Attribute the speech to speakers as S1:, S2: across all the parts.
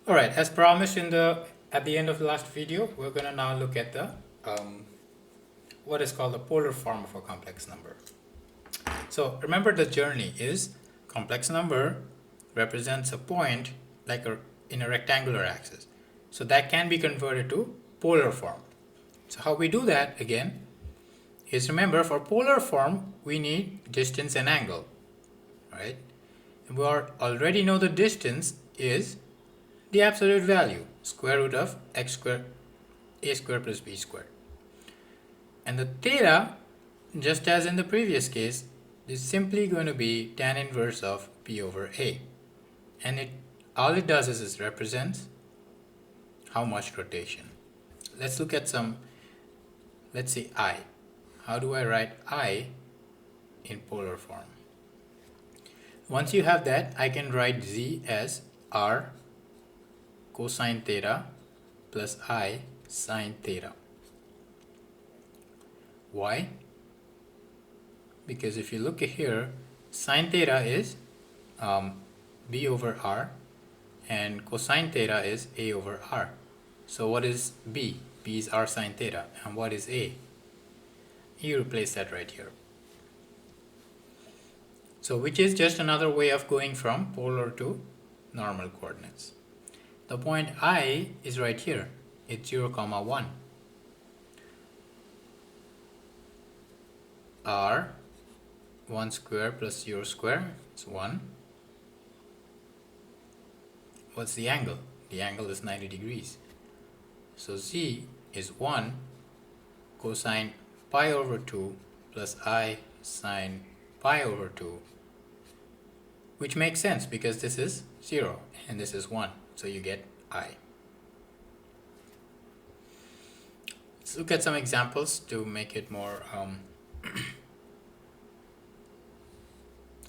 S1: Alright, as promised at the end of the last video, we're going to now look at the what is called the polar form of a complex number. So remember, the journey is complex number represents a point in a rectangular axis. So that can be converted to polar form. So how we do that again is, remember, for polar form we need distance and angle, right? And we already know the distance is the absolute value, square root of x squared, a squared plus b squared. And the theta, just as in the previous case, is simply going to be tan inverse of p over a. And all it does is it represents how much rotation. Let's look at let's say I. How do I write I in polar form? Once you have that, I can write z as r cosine theta plus I sine theta. Why? Because if you look at here, sine theta is b over r and cosine theta is a over r. So what is b? B is r sine theta. And what is a? You replace that right here. So which is just another way of going from polar to normal coordinates. The point I is right here. It's 0, 1. R 1 square plus 0 square is 1. What's the angle? The angle is 90 degrees. So z is 1 cosine pi over 2 plus I sine pi over 2, which makes sense because this is 0 and this is 1. So you get I. Let's look at some examples to make it more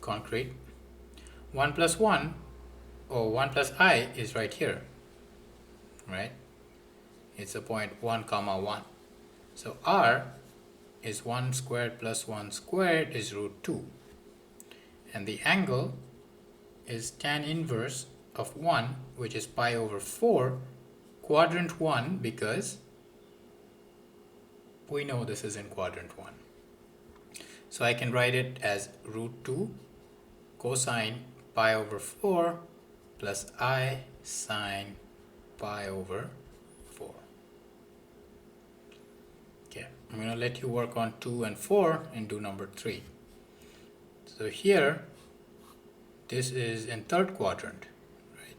S1: concrete. 1 plus 1 or 1 plus I is right here, right? It's a point 1, 1. So R is 1 squared plus 1 squared is root 2. And the angle is tan inverse of 1, which is pi over 4, quadrant 1, because we know this is in quadrant 1. So I can write it as root 2 cosine pi over 4 plus I sine pi over 4. Okay, I'm going to let you work on 2 and 4 and do number 3. So here, this is in third quadrant, right?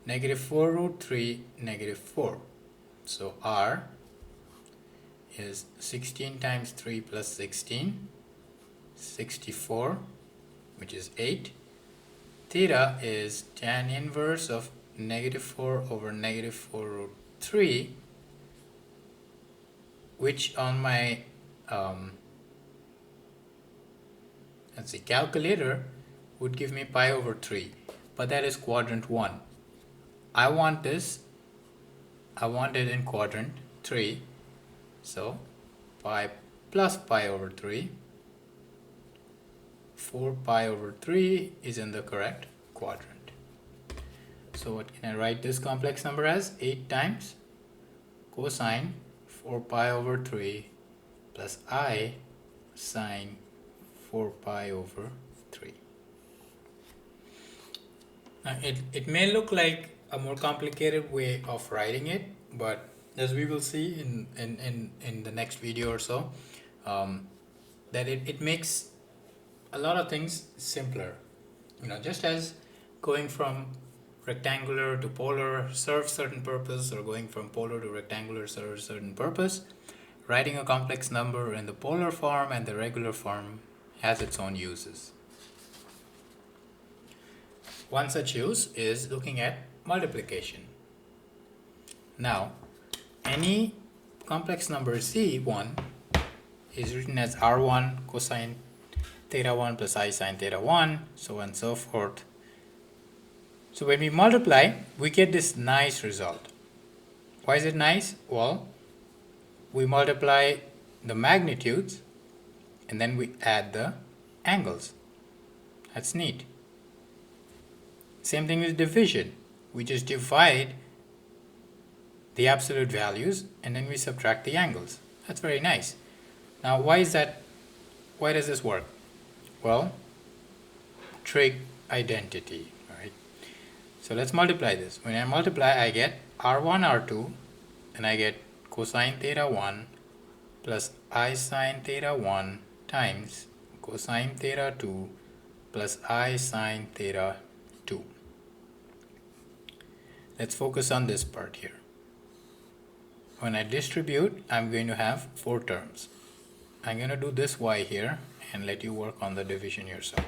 S1: Negative 4 root 3, negative 4. So R is 16 times 3 plus 16, 64, which is 8. Theta is tan inverse of negative 4 over negative 4 root 3, which on my let's see, calculator would give me pi over 3, but that is quadrant 1. I want it in quadrant 3, so pi plus pi over 3, 4 pi over 3 is in the correct quadrant. So what can I write this complex number as? 8 times cosine 4 pi over 3 plus I sine 4 pi over 3. Now it may look like a more complicated way of writing it, but as we will see in the next video or so, that it makes a lot of things simpler. Just as going from rectangular to polar serves certain purpose, or going from polar to rectangular serves certain purpose, writing a complex number in the polar form and the regular form has its own uses. One such use is looking at multiplication. Now, any complex number C1 is written as R1 cosine theta 1 plus I sine theta 1, so on and so forth. So when we multiply, we get this nice result. Why is it nice? Well, we multiply the magnitudes and then we add the angles. That's neat. Same thing with division. we just divide the absolute values and then we subtract the angles. That's very nice. Now why is that? Why does this work? Well, trig identity, right? So let's multiply this. When I multiply, I get r1 r2 and I get cosine theta 1 plus I sine theta 1 times cosine theta 2 plus I sine theta 2. Let's focus on this part here. When I distribute, I'm going to have 4 terms. I'm going to do this y here and let you work on the division yourself.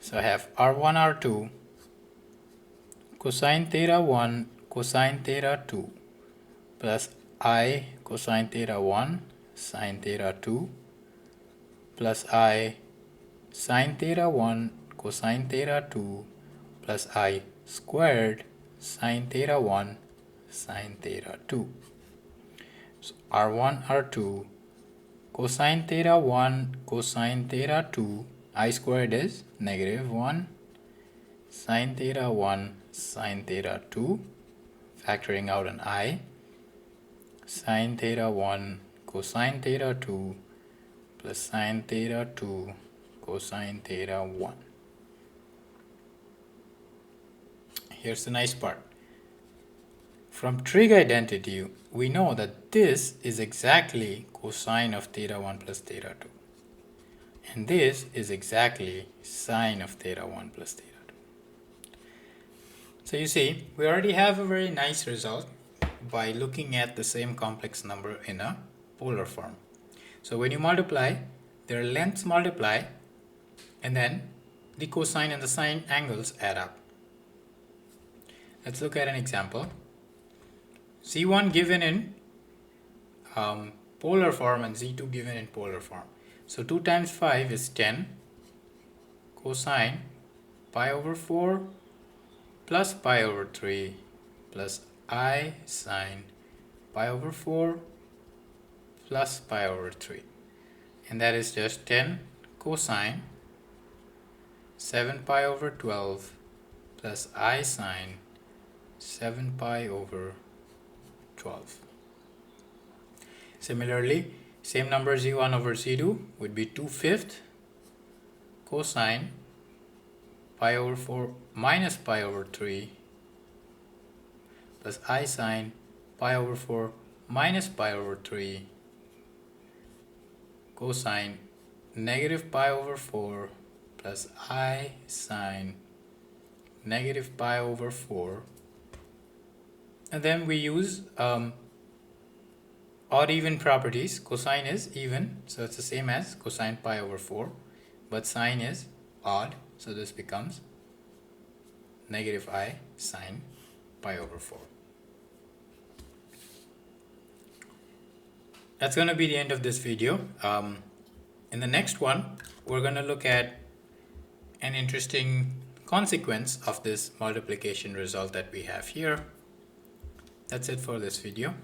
S1: So I have r1 r2 cosine theta 1 cosine theta 2 plus I cosine theta 1 sine theta 2 plus I sine theta 1 cosine theta 2 plus I squared sine theta 1 sine theta 2. So r1 r2 cosine theta 1 cosine theta 2, I squared is negative 1 sine theta 1 sine theta 2, factoring out an I, sine theta 1 cosine theta 2 plus sine theta 2 cosine theta 1. Here's the nice part. From trig identity, we know that this is exactly cosine of theta 1 plus theta 2. And this is exactly sine of theta 1 plus theta 2. So you see, we already have a very nice result by looking at the same complex number in a polar form. So when you multiply, their lengths multiply, and then the cosine and the sine angles add up. Let's look at an example. Z1 given in polar form and Z2 given in polar form. So 2 times 5 is 10 cosine pi over 4 plus pi over 3 plus I sine pi over 4 plus pi over 3. And that is just 10 cosine 7 pi over 12 plus I sine 7 pi over 12. Similarly, same number Z1 over Z2 would be 2/5 cosine pi over 4 minus pi over 3 plus I sine pi over 4 minus pi over 3 cosine negative pi over 4 plus I sine negative pi over 4. And then we use odd even properties. Cosine is even, so it's the same as cosine pi over 4, but sine is odd, so this becomes negative I sine pi over 4. That's going to be the end of this video. In the next one, we're going to look at an interesting consequence of this multiplication result that we have here. That's it for this video.